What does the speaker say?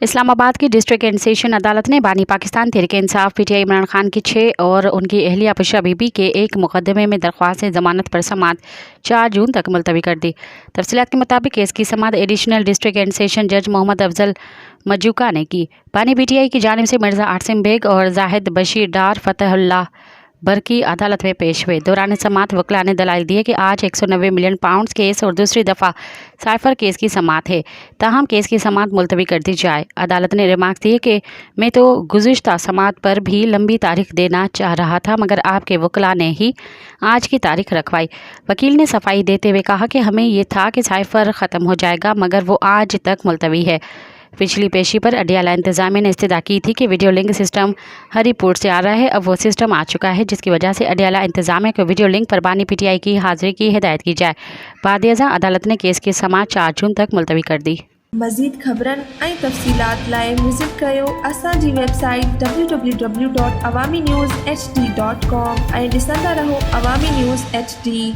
इस्लामाबाद की district and session अदालत ने बानी पाकिस्तान तहरीक इंसाफ पीटीआई इमरान खान की 6 और उनकी अहलिया बुशरा बीबी के एक मुकदमे में दरख्वास्त जमानत पर समाअत 4 जून तक मुलतवी कर दी। तफसीलात के मुताबिक केस की समाअत एडिशनल डिस्ट्रिक्ट एंड सेशन जज मोहम्मद अफजल मजूका ने की। बानी पीटीआई की जानिब से मिर्जा आसिम बेग और जाहिद बशीर डार फतहुल्लाह बरकी अदालत में पेश हुए। दौरान समाअत वकला ने दलाइल दिए कि आज 190 मिलियन पाउंड केस और दूसरी दफ़ा साइफर केस की समाअत है, ताहम केस की समाअत मुलतवी कर दी जाए। अदालत ने रिमार्क दिए कि मैं तो गुज़िश्ता समाअत पर भी लंबी तारीख देना चाह रहा था, मगर आपके वकला ने ही आज की तारीख रखवाई। वकील ने सफाई देते हुए कहा कि हमें ये था कि साइफर ख़त्म हो जाएगा, मगर वो आज तक मुलतवी है। पिछली पेशी पर अडियाला इंतज़ामिया ने इस्तदा की थी कि वीडियो लिंक सिस्टम हरिपुर से आ रहा है। अब वो सिस्टम आ चुका है, जिसकी वजह से अडियाला इंतज़ामिया को वीडियो लिंक पर बानी पीटीआई की हाज़िरी की हिदायत की जाए। बाद अदालत ने केस की समाअत 4 जून तक मुलतवी कर दी। मज़ीद ख़बरनि ऐं तफ़सीलात लाइ विज़िट कयो असांजी वेबसाइट www.awamiNewsHD.com ऐं ॾिसंदा रहो अवामी न्यूज़ HD।